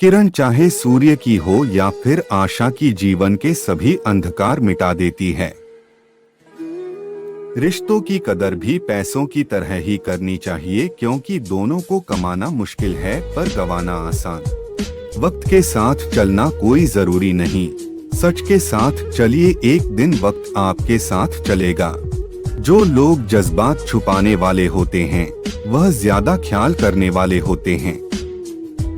किरण चाहे सूर्य की हो या फिर आशा की, जीवन के सभी अंधकार मिटा देती है। रिश्तों की कदर भी पैसों की तरह ही करनी चाहिए, क्योंकि दोनों को कमाना मुश्किल है पर गंवाना आसान। वक्त के साथ चलना कोई जरूरी नहीं, सच के साथ चलिए, एक दिन वक्त आपके साथ चलेगा। जो लोग जज्बात छुपाने वाले होते हैं वह ज्यादा ख्याल करने वाले होते हैं।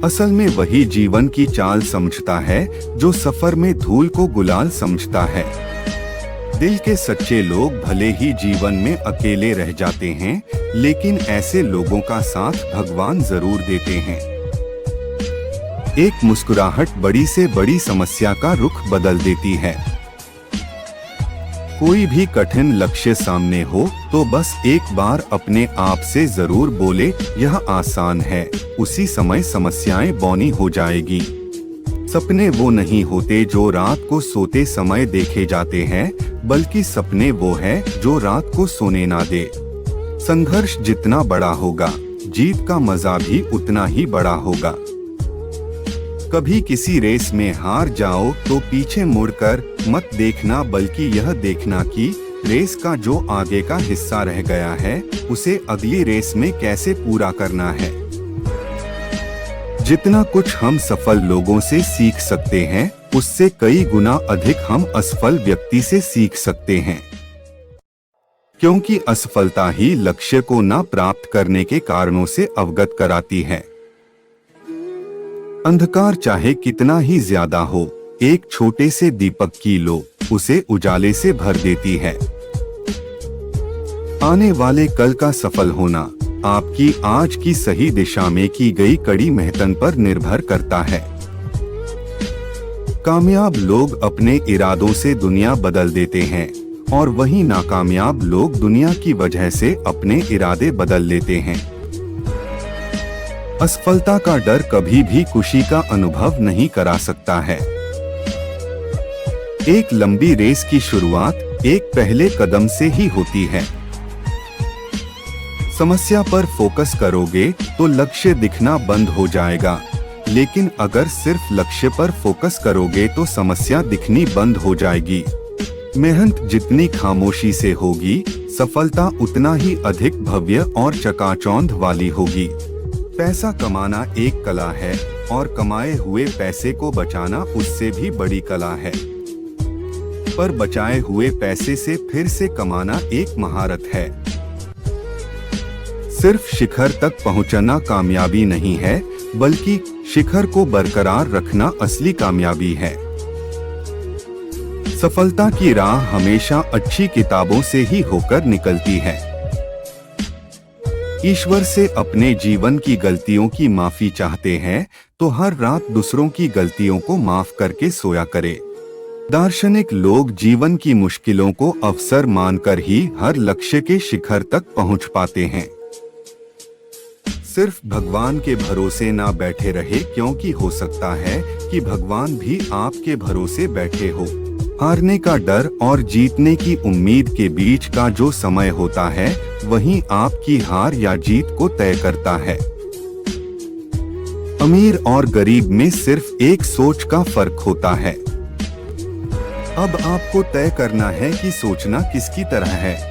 असल में वही जीवन की चाल समझता है जो सफर में धूल को गुलाल समझता है। दिल के सच्चे लोग भले ही जीवन में अकेले रह जाते हैं, लेकिन ऐसे लोगों का साथ भगवान जरूर देते हैं। एक मुस्कुराहट बड़ी से बड़ी समस्या का रुख बदल देती है। कोई भी कठिन लक्ष्य सामने हो तो बस एक बार अपने आप से जरूर बोले, यह आसान है। उसी समय समस्याएं बौनी हो जाएगी। सपने वो नहीं होते जो रात को सोते समय देखे जाते हैं, बल्कि सपने वो है जो रात को सोने ना दे। संघर्ष जितना बड़ा होगा, जीत का मजा भी उतना ही बड़ा होगा। कभी किसी रेस में हार जाओ तो पीछे मुड़कर मत देखना, बल्कि यह देखना कि रेस का जो आगे का हिस्सा रह गया है उसे अगली रेस में कैसे पूरा करना है। जितना कुछ हम सफल लोगों से सीख सकते हैं, उससे कई गुना अधिक हम असफल व्यक्ति से सीख सकते हैं, क्योंकि असफलता ही लक्ष्य को न प्राप्त करने के कारणों से अवगत कराती है। अंधकार चाहे कितना ही ज्यादा हो, एक छोटे से दीपक की लो उसे उजाले से भर देती है। आने वाले कल का सफल होना आपकी आज की सही दिशा में की गई कड़ी मेहनत पर निर्भर करता है। कामयाब लोग अपने इरादों से दुनिया बदल देते हैं, और वहीं नाकामयाब लोग दुनिया की वजह से अपने इरादे बदल लेते हैं। असफलता का डर कभी भी खुशी का अनुभव नहीं करा सकता है। एक लंबी रेस की शुरुआत एक पहले कदम से ही होती है। समस्या पर फोकस करोगे तो लक्ष्य दिखना बंद हो जाएगा, लेकिन अगर सिर्फ लक्ष्य पर फोकस करोगे तो समस्या दिखनी बंद हो जाएगी। मेहनत जितनी खामोशी से होगी, सफलता उतना ही अधिक भव्य और चकाचौंध वाली होगी। पैसा कमाना एक कला है, और कमाए हुए पैसे को बचाना उससे भी बड़ी कला है। पर बचाए हुए पैसे से फिर से कमाना एक महारत है। सिर्फ शिखर तक पहुंचना कामयाबी नहीं है, बल्कि शिखर को बरकरार रखना असली कामयाबी है। सफलता की राह हमेशा अच्छी किताबों से ही होकर निकलती है। ईश्वर से अपने जीवन की गलतियों की माफी चाहते हैं तो हर रात दूसरों की गलतियों को माफ करके सोया करे। दार्शनिक लोग जीवन की मुश्किलों को अवसर मानकर ही हर लक्ष्य के शिखर तक पहुंच पाते हैं। सिर्फ भगवान के भरोसे ना बैठे रहे, क्योंकि हो सकता है कि भगवान भी आपके भरोसे बैठे हो। हारने का डर और जीतने की उम्मीद के बीच का जो समय होता है, वही आपकी हार या जीत को तय करता है। अमीर और गरीब में सिर्फ एक सोच का फर्क होता है। अब आपको तय करना है कि सोचना किसकी तरह है।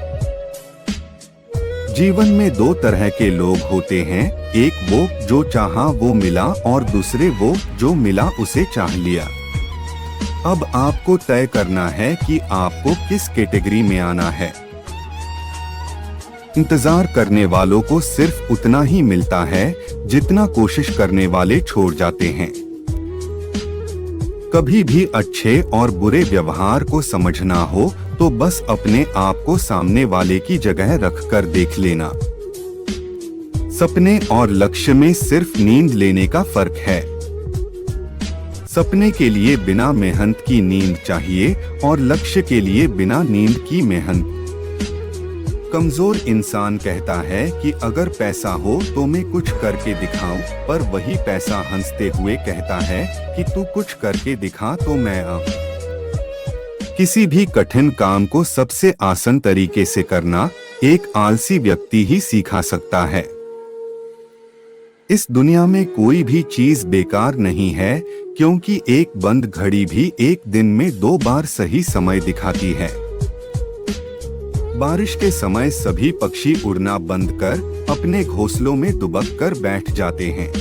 जीवन में दो तरह के लोग होते हैं, एक वो जो चाहा वो मिला, और दूसरे वो जो मिला उसे चाह लिया। अब आपको तय करना है कि आपको किस कैटेगरी में आना है। इंतजार करने वालों को सिर्फ उतना ही मिलता है जितना कोशिश करने वाले छोड़ जाते हैं। कभी भी अच्छे और बुरे व्यवहार को समझना हो तो बस अपने आप को सामने वाले की जगह रखकर देख लेना। सपने और लक्ष्य में सिर्फ नींद लेने का फर्क है। सपने के लिए बिना मेहनत की नींद चाहिए, और लक्ष्य के लिए बिना नींद की मेहनत। कमजोर इंसान कहता है कि अगर पैसा हो तो मैं कुछ करके दिखाऊं, पर वही पैसा हंसते हुए कहता है कि तू कुछ करके दिखा तो मैं आऊं। किसी भी कठिन काम को सबसे आसान तरीके से करना एक आलसी व्यक्ति ही सिखा सकता है। इस दुनिया में कोई भी चीज बेकार नहीं है, क्योंकि एक बंद घड़ी भी एक दिन में 2 बार सही समय दिखाती है। बारिश के समय सभी पक्षी उड़ना बंद कर अपने घोंसलों में दुबक कर बैठ जाते हैं,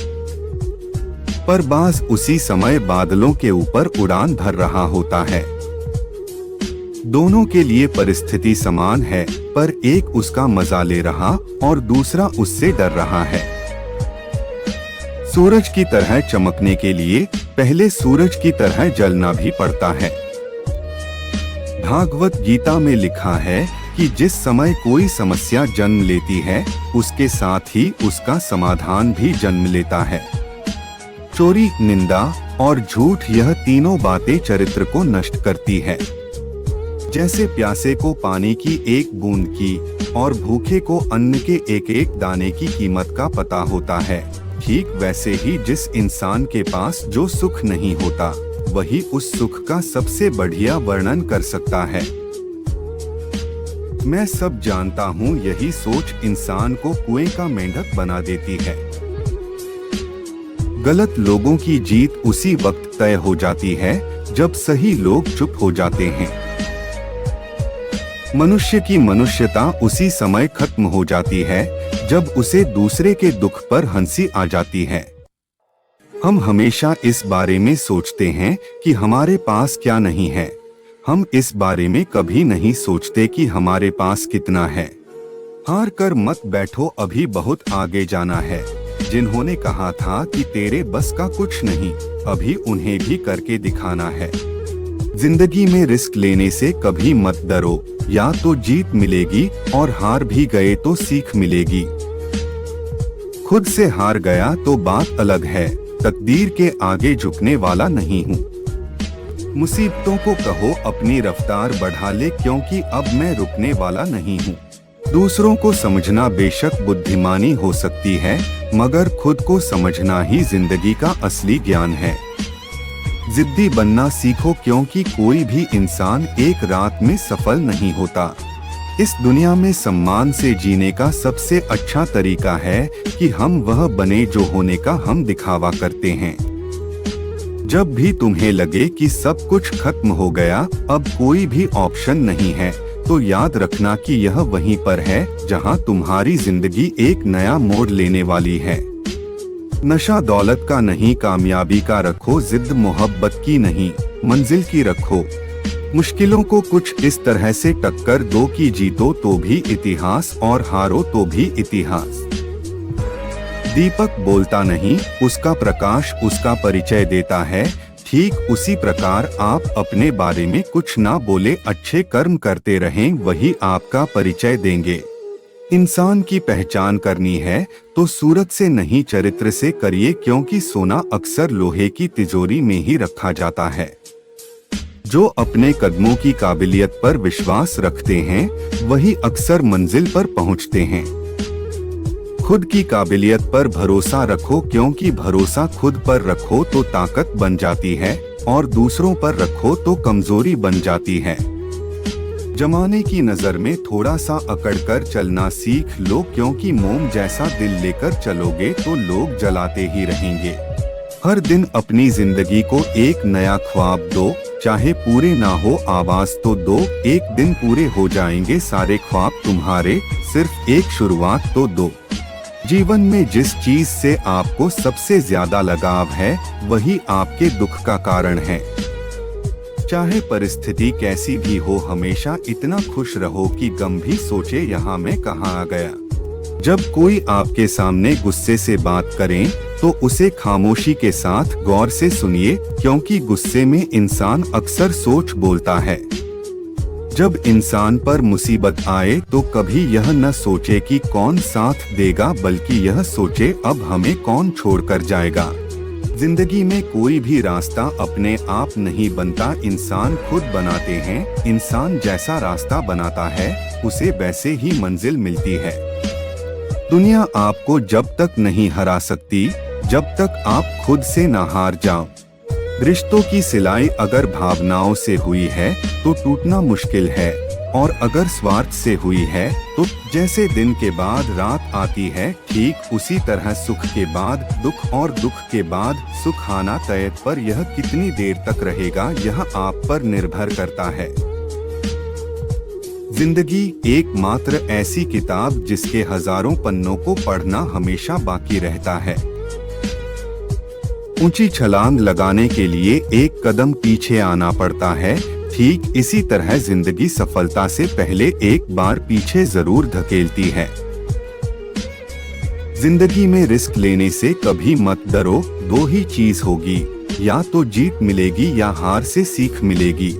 पर बाज उसी समय बादलों के ऊपर उड़ान भर रहा होता है। दोनों के लिए परिस्थिति समान है, पर एक उसका मजा ले रहा और दूसरा उससे डर रहा है। सूरज की तरह चमकने के लिए पहले सूरज की तरह जलना भी पड़ता है। भागवत गीता में लिखा है कि जिस समय कोई समस्या जन्म लेती है, उसके साथ ही उसका समाधान भी जन्म लेता है। चोरी, निंदा और झूठ, यह तीनों बातें चरित्र को नष्ट करती है। जैसे प्यासे को पानी की एक बूंद की और भूखे को अन्न के एक एक दाने की कीमत का पता होता है, ठीक वैसे ही जिस इंसान के पास जो सुख नहीं होता, वही उस सुख का सबसे बढ़िया वर्णन कर सकता है। मैं सब जानता हूँ, यही सोच इंसान को कुएं का मेंढक बना देती है। गलत लोगों की जीत उसी वक्त तय हो जाती है जब सही लोग चुप हो जाते हैं। मनुष्य की मनुष्यता उसी समय खत्म हो जाती है जब उसे दूसरे के दुख पर हंसी आ जाती है। हम हमेशा इस बारे में सोचते हैं कि हमारे पास क्या नहीं है। हम इस बारे में कभी नहीं सोचते कि हमारे पास कितना है। हार कर मत बैठो, अभी बहुत आगे जाना है। जिन्होंने कहा था कि तेरे बस का कुछ नहीं, अभी उन्हें भी करके दिखाना है। जिंदगी में रिस्क लेने से कभी मत डरो, या तो जीत मिलेगी और हार भी गए तो सीख मिलेगी। खुद से हार गया तो बात अलग है, तकदीर के आगे झुकने वाला नहीं हूँ। मुसीबतों को कहो अपनी रफ्तार बढ़ा ले, क्योंकि अब मैं रुकने वाला नहीं हूँ। दूसरों को समझना बेशक बुद्धिमानी हो सकती है, मगर खुद को समझना ही जिंदगी का असली ज्ञान है। जिद्दी बनना सीखो, क्योंकि कोई भी इंसान एक रात में सफल नहीं होता। इस दुनिया में सम्मान से जीने का सबसे अच्छा तरीका है कि हम वह बने जो होने का हम दिखावा करते हैं। जब भी तुम्हें लगे कि सब कुछ खत्म हो गया, अब कोई भी ऑप्शन नहीं है, तो याद रखना कि यह वहीं पर है जहां तुम्हारी जिंदगी एक नया मोड़ लेने वाली है। नशा दौलत का नहीं, कामयाबी का रखो, जिद मोहब्बत की नहीं, मंजिल की रखो। मुश्किलों को कुछ इस तरह से टक्कर दो कि जीतो तो भी इतिहास और हारो तो भी इतिहास। दीपक बोलता नहीं, उसका प्रकाश उसका परिचय देता है। ठीक उसी प्रकार आप अपने बारे में कुछ ना बोले, अच्छे कर्म करते रहें, वही आपका परिचय देंगे। इंसान की पहचान करनी है तो सूरत से नहीं, चरित्र से करिए, क्योंकि सोना अक्सर लोहे की तिजोरी में ही रखा जाता है। जो अपने कदमों की काबिलियत पर विश्वास रखते हैं, वही अक्सर मंजिल पर पहुंचते हैं। खुद की काबिलियत पर भरोसा रखो, क्योंकि भरोसा खुद पर रखो तो ताकत बन जाती है और दूसरों पर रखो तो कमजोरी बन जाती है। जमाने की नजर में थोड़ा सा अकड़कर चलना सीख लो, क्योंकि मोम जैसा दिल लेकर चलोगे तो लोग जलाते ही रहेंगे। हर दिन अपनी जिंदगी को एक नया ख्वाब दो, चाहे पूरे ना हो आवाज तो दो। एक दिन पूरे हो जाएंगे सारे ख्वाब तुम्हारे, सिर्फ एक शुरुआत तो दो। जीवन में जिस चीज से आपको सबसे ज्यादा लगाव है, वही आपके दुख का कारण है। चाहे परिस्थिति कैसी भी हो, हमेशा इतना खुश रहो कि गम भी सोचे यहाँ मैं कहाँ आ गया। जब कोई आपके सामने गुस्से से बात करें तो उसे खामोशी के साथ गौर से सुनिए, क्योंकि गुस्से में इंसान अक्सर सोच बोलता है। जब इंसान पर मुसीबत आए तो कभी यह न सोचे कि कौन साथ देगा, बल्कि यह सोचे अब हमें कौन छोड़कर जाएगा। जिंदगी में कोई भी रास्ता अपने आप नहीं बनता, इंसान खुद बनाते हैं। इंसान जैसा रास्ता बनाता है, उसे वैसे ही मंजिल मिलती है। दुनिया आपको जब तक नहीं हरा सकती, जब तक आप खुद से ना हार जाओ। रिश्तों की सिलाई अगर भावनाओं से हुई है तो टूटना मुश्किल है, और अगर स्वार्थ से हुई है तो जैसे दिन के बाद रात आती है, ठीक उसी तरह सुख के बाद दुख और दुख के बाद सुख आना तय, पर यह कितनी देर तक रहेगा यह आप पर निर्भर करता है। जिंदगी एकमात्र ऐसी किताब जिसके हजारों पन्नों को पढ़ना हमेशा बाकी रहता है। ऊंची छलांग लगाने के लिए एक कदम पीछे आना पड़ता है, ठीक इसी तरह जिंदगी सफलता से पहले एक बार पीछे जरूर धकेलती है। जिंदगी में रिस्क लेने से कभी मत डरो, दो ही चीज होगी, या तो जीत मिलेगी या हार से सीख मिलेगी।